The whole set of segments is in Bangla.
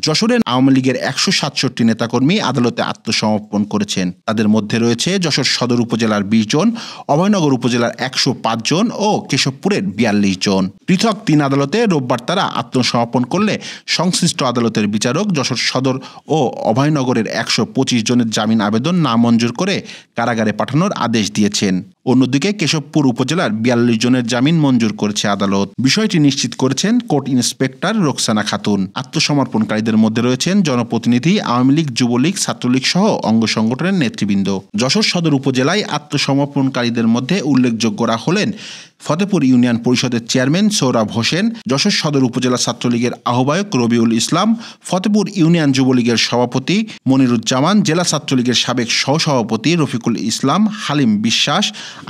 যশোরের আওয়ামী লীগের ১৬৭ নেতাকর্মী আদালতে আত্মসমর্পণ করেছেন। তাদের মধ্যে রয়েছে যশোর সদর উপজেলার ২০ জন, অভয়নগর উপজেলার ১০৫ জন ও কেশবপুরের ৪২ জন। পৃথক ৩ আদালতে রোববার তারা আত্মসমর্পণ করলে সংশ্লিষ্ট আদালতের বিচারক যশোর সদর ও অভয়নগরের ১২৫ জনের জামিন আবেদন নামঞ্জুর করে কারাগারে পাঠানোর আদেশ দিয়েছেন। অন্যদিকে কেশবপুর উপজেলার ৪২ জনের জামিন মঞ্জুর করেছে আদালত। বিষয়টি নিশ্চিত করেছেন কোর্ট ইন্সপেক্টর রোকসানা খাতুন। আত্মসমর্পণকারীদের মধ্যে রয়েছেন জনপ্রতিনিধি, আওয়ামী লীগ, যুবলীগ, ছাত্রলীগ সহ অঙ্গ সংগঠনের নেতৃবৃন্দ। যশোর সদর উপজেলায় আত্মসমর্পণকারীদের মধ্যে উল্লেখযোগ্যরা হলেন ফতেপুর ইউনিয়ন পরিষদের চেয়ারম্যান সোহরাব হোসেন, যশোর সদর উপজেলা ছাত্রলীগের আহ্বায়ক রবিউল ইসলাম, ফতেপুর ইউনিয়ন যুবলীগের সভাপতি মনিরুজ্জামান, জেলা ছাত্রলীগের সাবেক সহসভাপতি রফিকুল ইসলাম, হালিম বিশ্বাস,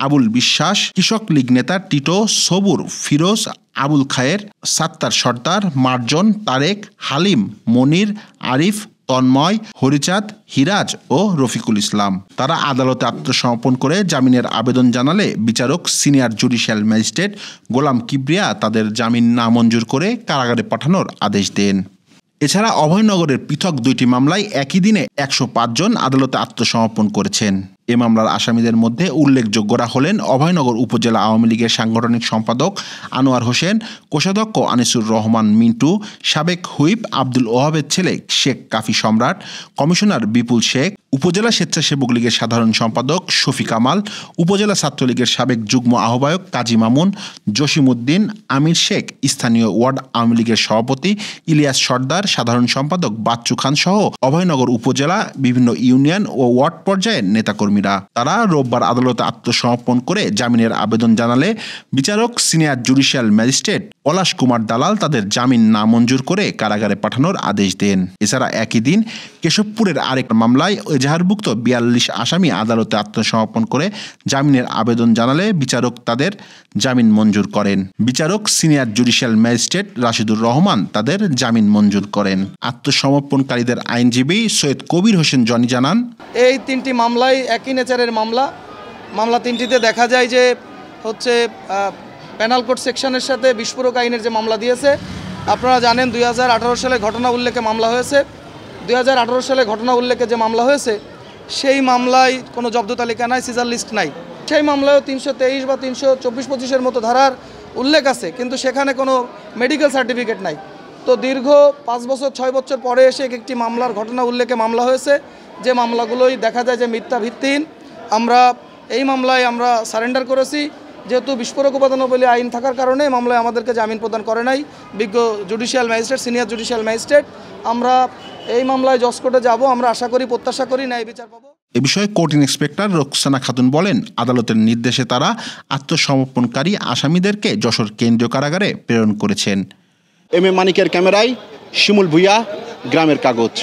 আবুল বিশ্বাস, কৃষক লীগ নেতা টিটো, সবুর, ফিরোজ, আবুল খায়ের, সাত্তার সর্দার, মার্জন, তারেক, হালিম, মনির, আরিফ, তন্ময়, হরিচাঁদ, হিরাজ ও রফিকুল ইসলাম। তারা আদালতে আত্মসমর্পণ করে জামিনের আবেদন জানালে বিচারক সিনিয়র জুডিশিয়াল ম্যাজিস্ট্রেট গোলাম কিবরিয়া তাদের জামিন নামঞ্জুর করে কারাগারে পাঠানোর আদেশ দেন। এছাড়া অভয়নগরের পৃথক ২টি মামলায় একই দিনে ১০৫ জন আদালতে আত্মসমর্পণ করেছেন। এ মামলার আসামিদের মধ্যে উল্লেখযোগ্যরা হলেন অভয়নগর উপজেলা আওয়ামী লীগের সাংগঠনিক সম্পাদক আনোয়ার হোসেন, কোষাধ্যক্ষ আনিসুর রহমান মিন্টু, সাবেক হুইপ আব্দুল ওহাবের ছেলে শেখ কাফি সম্রাট, কমিশনার বিপুল শেখ, উপজেলা স্বেচ্ছাসেবক লীগের সাধারণ সম্পাদক শফিক কামাল, উপজেলা ছাত্রলীগের সাবেক যুগ্ম আহ্বায়ক কাজী মামুন, জসিমউদ্দিন, আমির শেখ, স্থানীয় ওয়ার্ড আওয়ামী লীগের সভাপতি ইলিয়াস সর্দার, সাধারণ সম্পাদক বাচ্চু খান সহ অভয়নগর উপজেলা বিভিন্ন ইউনিয়ন ও ওয়ার্ড পর্যায়ের নেতাকর্মীরা। তারা রোববার আদালতে আত্মসমর্পণ করে জামিনের আবেদন জানালে বিচারক সিনিয়র জুডিশিয়াল ম্যাজিস্ট্রেট পলাশ কুমার দালাল তাদের জামিন নামঞ্জুর করে কারাগারে পাঠানোর আদেশ দেন। এছাড়া একই দিন কেশবপুরের আরেক মামলায় এজাহারভুক্ত ৪২ আসামি আদালতে আত্মসমর্পণ করে জামিনের আবেদন জানালে বিচারক তাদের জামিন মঞ্জুর করেন। বিচারক senior judicial magistrate Rashidur Rahman তাদের জামিন মঞ্জুর করেন। আত্মসমর্পণকারীদের আইনজীবী সৈয়দ কবির হোসেন জনি জানান, এই ৩টি মামলায় একই নেচারের মামলা ৩টিতে দেখা যায় যে হচ্ছে পেনাল কোড সেকশনের সাথে বিস্ফোরক আইনের যে মামলা দিয়েছে। আপনারা জানেন ২০১৮ সালে ঘটনা উল্লেখে মামলা হয়েছে। ২০১৮ সালে ঘটনা উল্লেখে যে মামলা হয়েছে সেই মামলায় কোনো জব্দ তালিকা নাই, সিজার লিস্ট নাই। সেই মামলায়ও ৩২৩ বা ৩২৪-২৫-এর মতো ধারার উল্লেখ আছে, কিন্তু সেখানে কোনো মেডিকেল সার্টিফিকেট নাই। তো দীর্ঘ ৫ বছর ৬ বছর পরে এসে একটি মামলার ঘটনা উল্লেখে মামলা হয়েছে, যে মামলাগুলোই দেখা যায় যে মিথ্যা ভিত্তিহীন। আমরা এই মামলায় সারেন্ডার করেছি, যেহেতু বিস্ফোরক উপাদানাবলী আইন থাকার কারণে মামলায় আমাদেরকে জামিন প্রদান করে নাই বিজ্ঞ judicial magistrate, senior judicial magistrate. আমরা এই মামলায় জজ কোর্টে যাব, আমরা আশা করি, প্রত্যাশা করি ন্যায় বিচার পাবো। এ বিষয়ে কোর্ট ইন্সপেক্টর রোকসানা খাতুন বলেন, আদালতের নির্দেশে তারা আত্মসমর্পণকারী আসামিদেরকে যশোর কেন্দ্রীয় কারাগারে প্রেরণ করেছেন। এম এ মানিকের ক্যামেরায় শিমুল ভুইয়া, গ্রামের কাগজ।